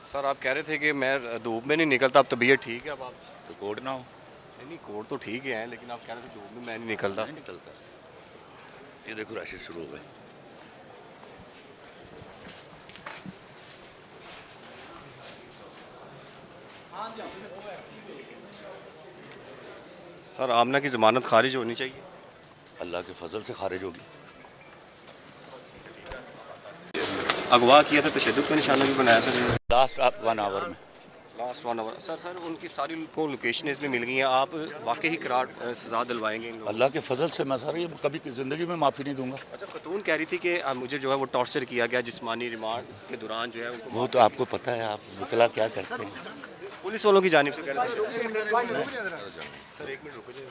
Sir आप कह रहे थे कि मैं धूप में नहीं निकलता, अब तबीयत ठीक है अब आप? तो कोड ना हो। नहीं नहीं, कोट तो ठीक है, लेकिन आप कह रहे थे धूप में मैं नहीं निकलता। नहीं निकलता। ये देखो रैशेज शुरू हो गए। सर आमना की ज़मानत खारिज होनी चाहिए। अल्लाह के फजल से खारिज होगी। अगवा किया था, तशद्दुद का निशाना भी बनाया था। लास्ट 1 आवर में। लास्ट 1 आवर सर उनकी सारी को लोकेशन इसमें मिल गई हैं। आप वाकई ही करार सज़ा दिलवाएंगे इन लोगों को? अल्लाह के फजल से मैं सर ये कभी ज़िंदगी में माफ़ी नहीं दूंगा। अच्छा, खतून कह रही थी कि मुझे जो है वो टॉर्चर किया गया जिस्मानी रिमांड के दौरान जो है उनको। वो तो आपको पता है, आप वकला क्या करते हैं। पुलिस वालों की जानिब से कह रहे थे। सर एक मिनट रुको जी।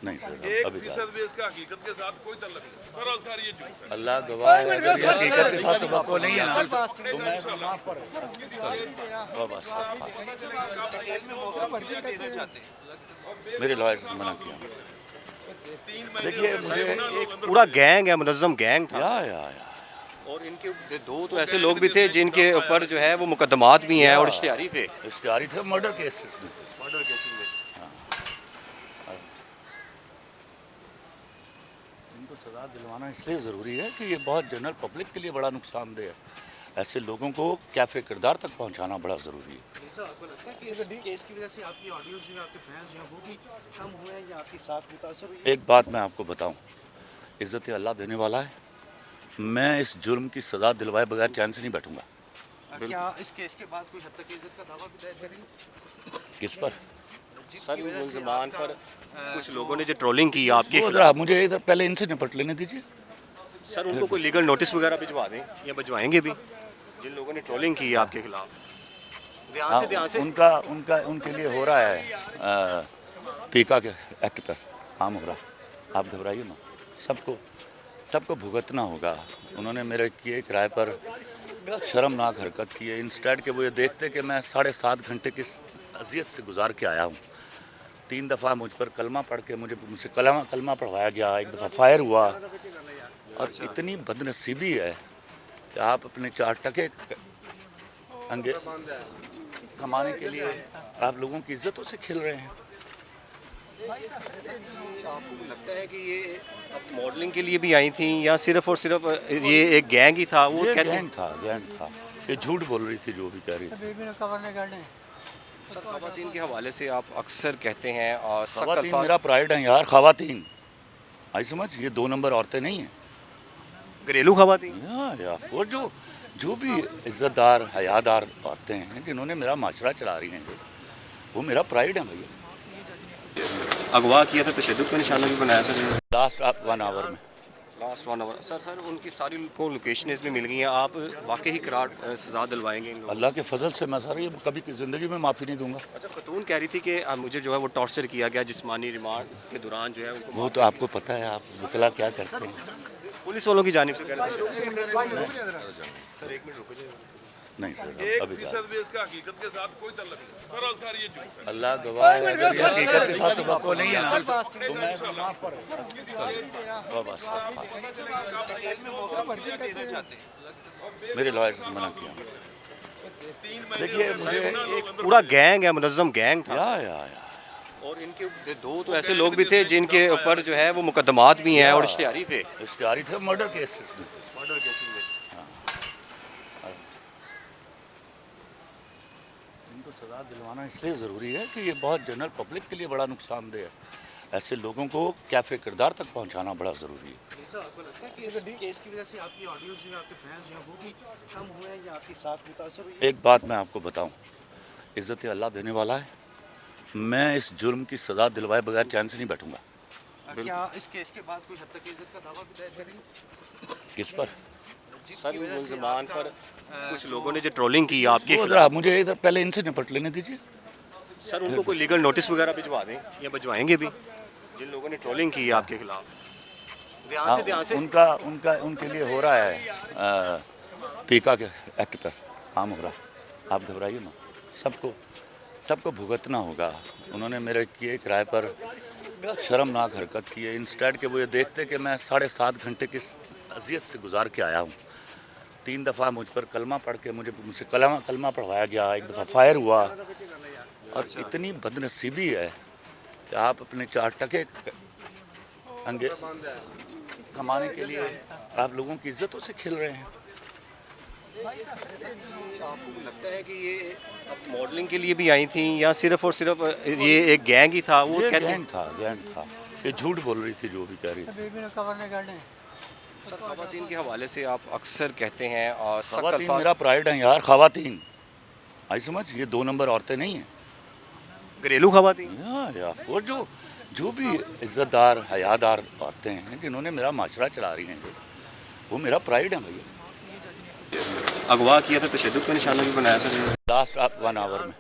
नहीं सर अभी फीसद भी इसका हकीकत के साथ कोई तल्लुक नहीं। सरासर ये झूठ है। अल्लाह गवाह है, अगर ये हकीकत के साथ तो नहीं है ना तो मैं मेरे लॉयर से मना किया। देखिए मुझे एक पूरा गैंग है, मुनज़्ज़म गैंग था। या और इनके दो तो ऐसे लोग भी थे जिनके ऊपर जो है वो मुकदमात भी हैं और इश्तिहारी थे। इश्तिहारी थे मर्डर केसेस में। मर्डर केसेस में। इनको सज़ा दिलवाना इसलिए ज़रूरी है कि ये बहुत जनरल पब्लिक के लिए बड़ा नुकसानदेह है। ऐसे लोगों को कैफ़े किरदार तक पहुंचाना बड़ा ज़रूरी है। आपको लगता है कि इस केस की वजह से आपकी ऑडियंस जो है, आपके फैंस जो हैं, वो भी कम हुए हैं या आपके साथ मुतासर हुई है? एक बात मैं आपको बताऊं, इज़्ज़त अल्लाह देने वाला है। मैं इस जुर्म की सज़ा दिलवाए बगैर चैन से नहीं बैठूंगा। क्या इस केस के बाद कोई हद तक इज्जत का दावा भी दायर करेंगे? किस पर? सर इन ज़बान पर कुछ लोगों ने जो ट्रोलिंग की आपके वो जरा मुझे इधर पहले इनसे निपट लेने दीजिए। सर उनको कोई लीगल नोटिस वगैरह भिजवा दें या भिजवाएंगे भी, जिन लोगों ने ट्रोलिंग की है आपके खिलाफ। ध्यान से उनके लिए हो रहा है पीका के एक्ट पर काम हो रहा है। आप घबराइए ना, सबको भुगतना होगा। उन्होंने मेरे किए किराए पर शर्मनाक हरकत की है। इंस्टेड के वो ये देखते कि मैं 7.5 घंटे किस अजियत से गुजार के आया हूँ। 3 दफ़ा मुझ पर कलमा पढ़ के मुझसे कलमा पढ़वाया गया, 1 दफ़ा फायर हुआ। और इतनी बदनसीबी है कि आप अपने 4 टके अंगे कमाने के लिए आप लोगों की इज्जतों से खेल रहे हैं। आपको लगता है कि ये अब मॉडलिंग के लिए भी आई थी या सिर्फ और सिर्फ ये एक गैंग ही था? वो ये कहते गैंग था। ये झूठ बोल रही थी जो भी कह रही थी। सर ख़वातीन के हवाले से आप अक्सर कहते हैं और सख्त ख़वातीन अल्फाज। मेरा प्राइड है यार। ख़वातीन आई समझ, ये 2 नंबर औरतें नहीं हैं। घरेलू ख़वातीन। वो जो भी इज़्ज़तदार हयादार औरतें हैं जिन्होंने मेरा माशरा चला रही हैं, वो मेरा प्राइड है भैया। अगवा किया था, तशद्दुद का निशाना भी बनाया था। लास्ट 1 आवर में। लास्ट 1 आवर सर उनकी सारी को लोकेशन इसमें मिल गई हैं। आप वाकई ही करार सज़ा दिलवाएंगे इन लोगों को? अल्लाह के फजल से मैं सर ये कभी ज़िंदगी में माफ़ी नहीं दूंगा। अच्छा, खतून कह रही थी कि मुझे जो है वो टॉर्चर किया गया जिस्मानी रिमांड के दौरान जो है उनको। वो तो आपको पता है, आप वकला क्या करते हैं। पुलिस वालों की जानिब से कह रहे थे। सर एक मिनट रुको जी। नहीं सर एक अभी फीसद भी इसका हकीकत के साथ कोई तल्लुक नहीं। सरासर ये झूठ है। अल्लाह गवाह है, अगर ये हकीकत के साथ तो नहीं है ना तो मैं मेरे लॉयर से मना किया। देखिए मुझे एक पूरा गैंग है, मुनज़्ज़म गैंग था। या और इनके दो तो ऐसे लोग भी थे जिनके ऊपर जो है वो मुकदमात भी हैं और इश्तिहारी थे। इश्तिहारी थे मर्डर केसेस में। मर्डर केसेस में। इनको सज़ा दिलवाना इसलिए ज़रूरी है कि ये बहुत जनरल पब्लिक के लिए बड़ा नुकसानदेह है। ऐसे लोगों को कैफ़े किरदार तक पहुंचाना बड़ा ज़रूरी है। आपको लगता है कि इस केस की वजह से आपकी ऑडियंस जो है, आपके फैंस जो हैं, वो भी कम हुए हैं या आपके साथ मुतासर हुई है? एक बात मैं आपको बताऊं, इज़्ज़त अल्लाह देने वाला है। मैं इस जुर्म की सज़ा दिलवाए बगैर चैन से नहीं बैठूंगा। क्या इस केस के बाद कोई हद तक इज्जत का दावा भी दायर करेंगे? किस पर? सर इन ज़बान पर कुछ लोगों ने जो ट्रोलिंग की आपके वो जरा मुझे इधर पहले इनसे निपट लेने दीजिए। सर उनको कोई लीगल नोटिस वगैरह भिजवा दें या भिजवाएंगे भी, जिन लोगों ने ट्रोलिंग की है आपके खिलाफ। ध्यान से उनके लिए हो रहा है पीका के एक्ट पर काम हो रहा है। आप घबराइए ना, सबको भुगतना होगा। उन्होंने मेरे किए किराए पर शर्मनाक हरकत की है। इंस्टेड के वो ये देखते कि मैं 7.5 घंटे किस अजियत से गुजार के आया हूँ। 3 दफ़ा मुझ पर कलमा पढ़ के मुझसे कलमा पढ़वाया गया, एक दफ़ा फायर हुआ। और इतनी बदनसीबी है कि आप अपने 4 टके अंगे कमाने के लिए आप लोगों की इज्जतों से खेल रहे हैं। आपको लगता है कि ये मॉडलिंग के लिए भी आई थी या सिर्फ और सिर्फ ये एक गैंग ही था? वो ये कहते गैंग था। ये झूठ बोल रही थी जो भी कह रही थी। सर, ख़वातीन के हवाले से आप अक्सर कहते हैं और सख्त ख़वातीन अल्फाज मेरा प्राइड है यार, ख़वातीन आई समझ, ये 2 नंबर औरतें नहीं हैं। घरेलू ख़वातीन ऑफ कोर्स जो भी इज्जतदार हयादार औरतें हैं जिन्होंने मेरा माशरा चला रही हैं, वो मेरा प्राइड है भैया। अगवा किया था, तशद्दुद का निशाना भी बनाया था लास्ट 1 आवर में।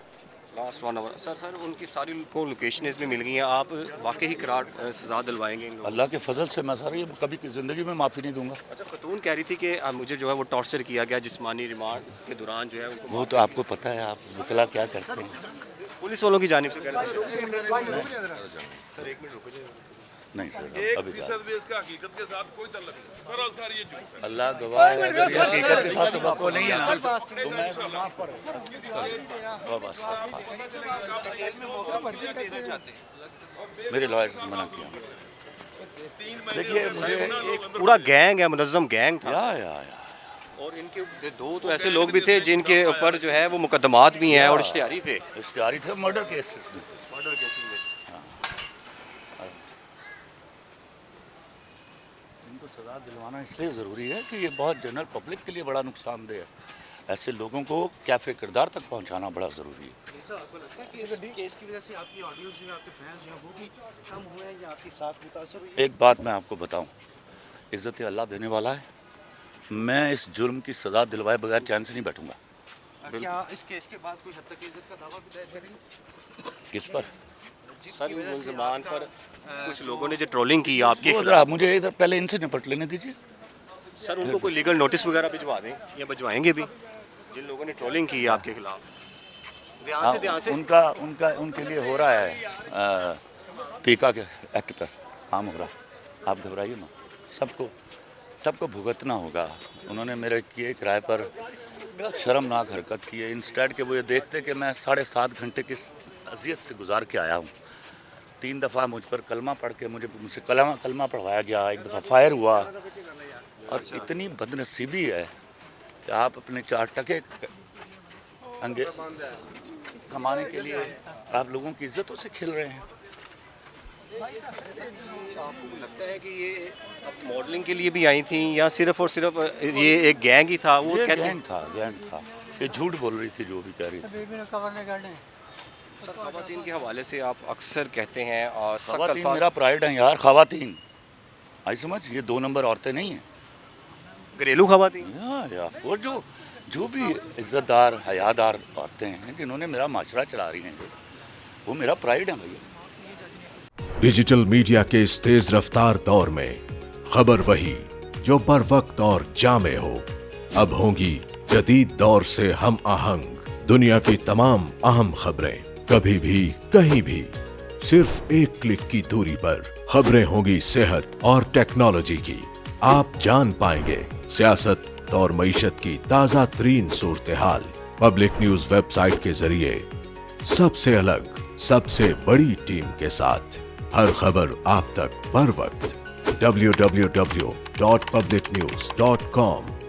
Last 1 hour. सर उनकी सारी को लोकेशन इसमें मिल गई हैं। आप वाकई ही करार सज़ा दिलवाएंगे इन लोगों को? अल्लाह के फजल से मैं सर ये कभी ज़िंदगी में माफ़ी नहीं दूंगा। अच्छा, खतून कह रही थी कि मुझे जो है वो टॉर्चर किया गया जिस्मानी रिमांड के दौरान जो है उनको। वो तो आपको पता है, आप वकला क्या करते हैं। पुलिस वालों की जानिब से कह रहे थे। सर 1 मिनट रुको। नहीं सर, अभी 1% भी इसका हकीकत के साथ कोई ताल्लुक नहीं। सरासर ये झूठ है। अल्लाह गवाह है, अगर ये हकीकत के साथ तो नहीं है ना, तो मैं मेरे लॉयर से मना किया। देखिए मुझे एक पूरा गैंग है, मुनज़्ज़म गैंग था। या और इनके 2 तो ऐसे लोग भी थे जिनके ऊपर जो है वो मुकदमात भी हैं और इश्तिहारी थे। इश्तिहारी थे मर्डर केसेस में। मर्डर केसेस में इनको सज़ा दिलवाना इसलिए ज़रूरी है कि ये बहुत जनरल पब्लिक के लिए बड़ा नुकसानदेह है। ऐसे लोगों को कैफ़े किरदार तक पहुंचाना बड़ा ज़रूरी है। आपको लगता है कि इस केस की वजह से आपकी ऑडियंस जो है, आपके फैंस जो हैं वो भी कम हुए हैं या आपकी साथ मुतासर हुई है? एक बात मैं आपको बताऊं, इज़्ज़त अल्लाह देने वाला है। मैं इस जुर्म की सज़ा दिलवाए बगैर चैन से नहीं बैठूंगा। क्या इस केस के बाद कोई हद तक इज्जत का दावा भी दायर करेंगे? किस पर? सर मुलज़मान पर कुछ लोगों ने जो ट्रोलिंग की आपके वो ज़रा मुझे इधर पहले इनसे निपट लेने दीजिए। सर उनको कोई लीगल नोटिस वगैरह भिजवा दें या भिजवाएंगे भी, जिन लोगों ने ट्रोलिंग की है आपके खिलाफ। ध्यान से उनके लिए हो रहा है पीका के एक्ट पर काम हो रहा है। आप घबराइए मत, सबको भुगतना होगा। उन्होंने मेरे किए किराए पर शर्मनाक हरकत की है। इंस्टेड के वो ये देखते कि मैं 7.5 घंटे की अजियत से गुजार के आया हूँ। 3 दफ़ा मुझ पर कलमा पढ़ के मुझसे कलमा पढ़वाया गया, एक दफ़ा फायर हुआ। और इतनी बदनसीबी है कि आप अपने 4 टके अंगे कमाने के लिए आप लोगों की इज्जतों से खेल रहे हैं। आपको लगता है कि ये मॉडलिंग के लिए भी आई थी या सिर्फ और सिर्फ ये एक गैंग ही था? वो ये कहते गैंग था। ये झूठ बोल रही थी जो भी कह रही थी। सर, ख़वातीन के हवाले से आप अक्सर कहते हैं और सख्त ख़वातीन अल्फाज। मेरा प्राइड है यार, ख़वातीन आई समझ, ये 2 नंबर औरतें नहीं हैं। घरेलू ख़वातीन ऑफ कोर्स जो भी इज्जतदार हयादार औरतें हैं जिन्होंने मेरा माशरा चला रही हैं, वो मेरा प्राइड है भैया। डिजिटल मीडिया के इस तेज रफ्तार दौर में खबर वही जो बर वक्त और जामे हो। अब होंगी जदीद दौर से हम आहंग दुनिया की तमाम अहम खबरें, कभी भी कहीं भी, सिर्फ एक क्लिक की दूरी पर। खबरें होंगी सेहत और टेक्नोलॉजी की। आप जान पाएंगे सियासत और मईशत की ताजा तरीन सूरत हाल। पब्लिक न्यूज वेबसाइट के जरिए सबसे अलग, सबसे बड़ी टीम के साथ हर खबर आप तक बर वक्त। www.publicnews.com